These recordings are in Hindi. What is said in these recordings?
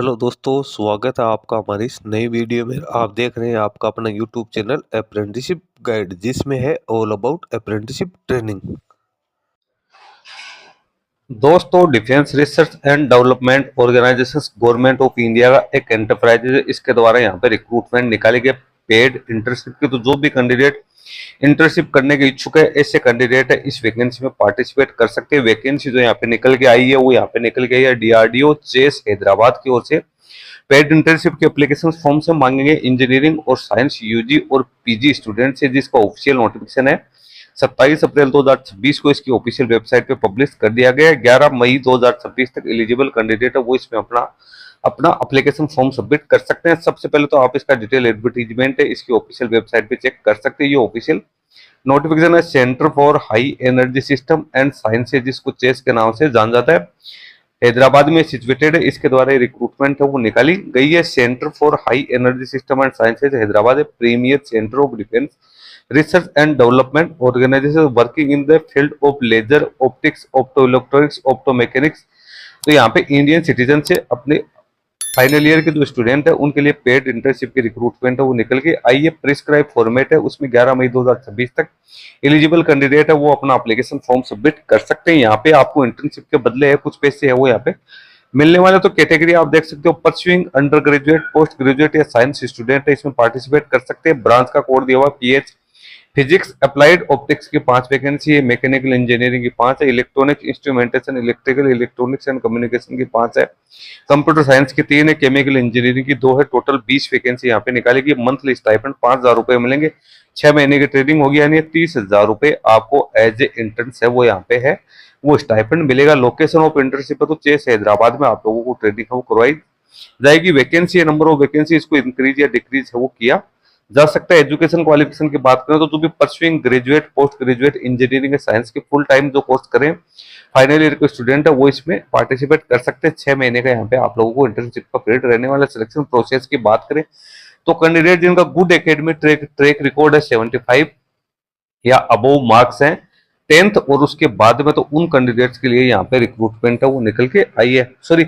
हेलो दोस्तों, स्वागत है आपका हमारी इस नई वीडियो में। आप देख रहे हैं आपका अपना यूट्यूब चैनल अप्रेंटिसशिप गाइड, जिसमें है ऑल अबाउट अप्रेंटिसशिप ट्रेनिंग। दोस्तों, defence research and development organisation government of India का एक एंटरप्राइज है। इसके द्वारा यहाँ पे रिक्रूटमेंट निकाली गई पेड इंटर्नशिप की। तो जो भी कैंडिडेट इंटर्नशिप करने के इच्छुक है, ऐसे कैंडिडेट है इस वैकेंसी में पार्टिसिपेट कर सकते हैं। वैकेंसी जो यहाँ पे निकल के आई है वो यहाँ पे निकल गई है डीआरडीओ चेस हैदराबाद की ओर से। पेड इंटर्नशिप के एप्लीकेशन फॉर्म से मांगेंगे इंजीनियरिंग और साइंस यूजी और पीजी स्टूडेंट से, जिसका ऑफिशियल नोटिफिकेशन है 27 अप्रैल 2026 को इसकी ऑफिशियल वेबसाइट पे पब्लिश कर दिया गया है। 11 मई 2026 तक एलिजिबल कैंडिडेट है वो इसमें अपना अपना एप्लीकेशन फॉर्म सबमिट कर सकते हैं। सबसे पहले तो आप इसका डिटेल एडवर्टीजमेंट है इसकी ऑफिशियल वेबसाइट पे चेक कर सकते हैं। ये ऑफिशियल नोटिफिकेशन है centre for high energy system and sciences, जिसको चेस के नाम से जान जाता है, हैदराबाद में सिचुएटेड है। इसके द्वारा रिक्रूटमेंट है वो निकाली गई है। Centre for high energy system and sciences Hyderabad है premier centre of defence research and development organisation working in the field of laser optics opto electronics opto mechanics. तो यहाँ पे इंडियन सिटीजन से अपने फाइनल ईयर के जो स्टूडेंट है उनके लिए पेड इंटर्नशिप की रिक्रूटमेंट है वो निकल के आई है। प्रिस्क्राइब फॉर्मेट है उसमें 11 मई 2026 तक एलिजिबल कैंडिडेट है वो अपना एप्लीकेशन फॉर्म सबमिट कर सकते हैं। यहाँ पे आपको इंटर्नशिप के बदले है कुछ पैसे है वो यहाँ पे मिलने वाले। तो कैटेगरी आप देख सकते हो, pursuing under graduate, post graduate या साइंस स्टूडेंट है इसमें पार्टिसिपेट कर सकते हैं। ब्रांच का कोड दिया हुआ पीएच फिजिक्स अप्लाइड ऑप्टिक्स की 5 वैकेंसी है, मैकेनिकल इंजीनियरिंग की 5 है, electronic instrumentation electrical electronics and communication की 5 है, कंप्यूटर साइंस की 3 है, केमिकल इंजीनियरिंग की 2 है। टोटल 20 वैकेंसी यहाँ पे निकालेगी। मंथली स्टाइपेंड 5,000 रुपए मिलेंगे। 6 महीने की ट्रेनिंग होगी, यानी 30,000 रुपए आपको एज ए इंटर्न है वो यहाँ पे है वो स्टाइपेंड मिलेगा। लोकेशन ऑफ इंटर्नशिप है तो चेस हैदराबाद में आप लोगों को ट्रेनिंग है वो करवाई जाएगी। वैकेंसी है, नंबर ऑफ वैकेंसी इसको इंक्रीज या डिक्रीज है वो किया जा सकता है। एजुकेशन क्वालिफिकेशन की बात करें तो जो भी pursuing graduate, post graduate, engineering science के फुल टाइम जो कोर्स करें फाइनल ईयर के स्टूडेंट है वो इसमें पार्टिसिपेट कर सकते हैं। 6 महीने का यहाँ पे आप लोगों को इंटर्नशिप का पीरियड रहने वाला। सिलेक्शन प्रोसेस की बात करें तो कैंडिडेट जिनका गुड एकेडमिक ट्रैक रिकॉर्ड है 75 या अबोव मार्क्स हैं 10th और उसके बाद में, तो उन कैंडिडेट्स के लिए यहाँ पे रिक्रूटमेंट है वो निकल के आई है। सॉरी,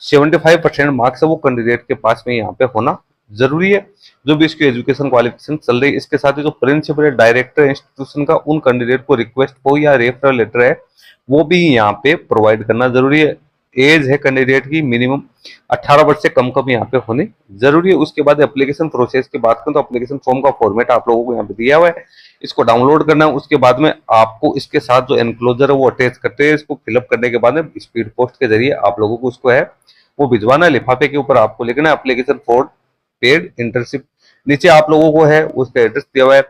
75% मार्क्स है वो कैंडिडेट के पास में यहाँ पे होना जरूरी है, जो भी इसकी एजुकेशन क्वालिफिकेशन चल रही है। इसके साथ ही जो प्रिंसिपल है, डायरेक्टर इंस्टीट्यूशन का, उन कैंडिडेट को रिक्वेस्ट हो या रेफरल लेटर है वो भी यहाँ पे प्रोवाइड करना जरूरी है। एज है कैंडिडेट की मिनिमम 18 वर्ष से कम कम यहाँ पे होनी जरूरी है। उसके बाद एप्लीकेशन प्रोसेस की बात करें तो एप्लीकेशन फॉर्म का फॉर्मेट आप लोगों को यहाँ पे दिया हुआ है, इसको डाउनलोड करना है। उसके बाद में आपको इसके साथ जो एनक्लोजर है वो अटैच करते हैं, इसको फिलअप करने के बाद में स्पीड पोस्ट के जरिए आप लोगों को उसको है वो भिजवाना है। लिफाफे के ऊपर आपको लिखना है एप्लीकेशन फॉर पेड इंटर्नशिप। नीचे आप लोगों को है उसका एड्रेस दिया हुआ है,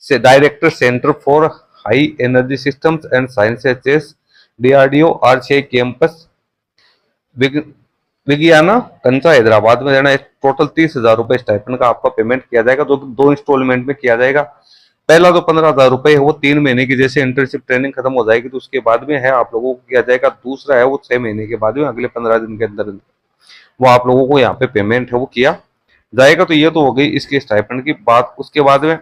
director centre for high energy systems and sciences DRDO R6 campus Vignyana Kancha Hyderabad में देना। टोटल 30,000 रुपए स्टाइपेंड का आपका पेमेंट किया जाएगा, जो 2 इंस्टॉलमेंट में किया जाएगा। पहला तो 15,000 रुपए है वो 3 महीने की जैसे इंटर्नशिप ट्रेनिंग खत्म हो जाएगी तो उसके बाद में है आप लोगों को किया जाएगा। दूसरा है वो 6 महीने के बाद में, अगले 15 दिन के अंदर वो आप लोगों को यहाँ पे पेमेंट है वो किया जाएगा। तो ये तो हो गई इसके स्टाइपेंड की बात। उसके बाद में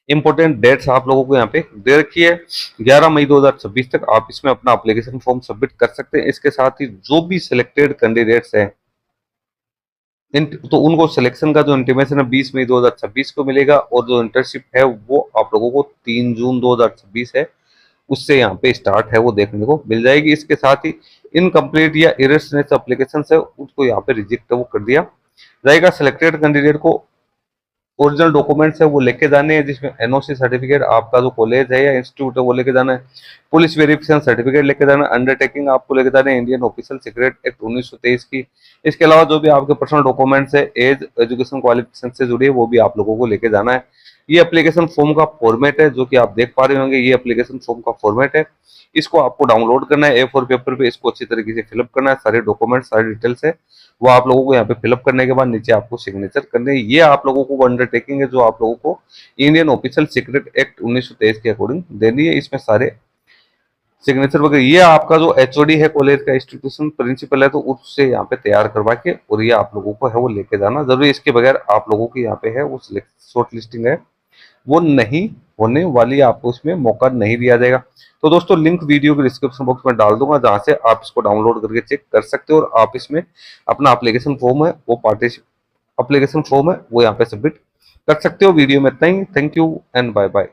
इंपॉर्टेंट डेट्स आप लोगों को यहाँ पे दे रखी है, 11 मई 2026 तक आप इसमें अपना एप्लीकेशन फॉर्म सबमिट कर सकते हैं। इसके साथ ही जो भी सिलेक्टेड कैंडिडेट्स हैं तो उनको सिलेक्शन का जो इंटीमेशन है 20 मई 2026 को मिलेगा, और जो इंटर्नशिप है वो आप लोगों को 3 जून 2026 है उससे यहाँ पे स्टार्ट है वो देखने को मिल जाएगी। इसके साथ ही इनकम्प्लीट या इरेशनेस एप्लीकेशन है उसको यहाँ पे रिजेक्ट वो कर दिया जाएगा। सिलेक्टेड कैंडिडेट को ओरिजिनल डॉक्यूमेंट्स है वो लेके जाने हैं, जिसमें एनओसी सर्टिफिकेट आपका जो कॉलेज है या इंस्टीट्यूट है वो लेके जाना है, पुलिस वेरिफिकेशन सर्टिफिकेट लेके जाना है, अंडरटेकिंग आपको लेके जाना है इंडियन ऑफिशियल सीक्रेट एक्ट 1923 की। इसके अलावा जो भी आपके पर्सनल डॉक्यूमेंट्स है एज एजुकेशन क्वालिफिकेशन से जुड़ी है वो भी आप लोगों को लेके जाना है। ये एप्लीकेशन फॉर्म का फॉर्मेट है जो कि आप देख पा रहे होंगे, ये एप्लीकेशन फॉर्म का फॉर्मेट है। इसको आपको डाउनलोड करना है A4 पेपर पे, इसको अच्छी तरीके से फिलअप करना है, सारे डॉक्यूमेंट सारी डिटेल्स है वो आप लोगों को यहाँ पे फिलअप करने के बाद नीचे आपको सिग्नेचर करने हैं। ये आप लोगों को अंडरटेकिंग है जो आप लोगों को इंडियन ऑफिशियल सीक्रेट एक्ट 1923 के अकॉर्डिंग देनी है। इसमें सारे सिग्नेचर वगैरह ये आपका जो एचओडी है कॉलेज का, इंस्टीट्यूशन प्रिंसिपल है, तो उससे यहाँ पे तैयार करवा के और ये आप लोगों को है वो लेके जाना जरूरी। इसके बगैर आप लोगों की यहाँ पे है वो शॉर्ट लिस्टिंग है वो नहीं होने वाली, आपको इसमें मौका नहीं दिया जाएगा। तो दोस्तों लिंक वीडियो के डिस्क्रिप्शन बॉक्स में डाल दूंगा, जहां से आप इसको डाउनलोड करके चेक कर सकते हो और आप इसमें अपना एप्लीकेशन फॉर्म है वो एप्लीकेशन फॉर्म है वो यहाँ पे सबमिट कर सकते हो। वीडियो में इतना ही। Thank you and bye bye.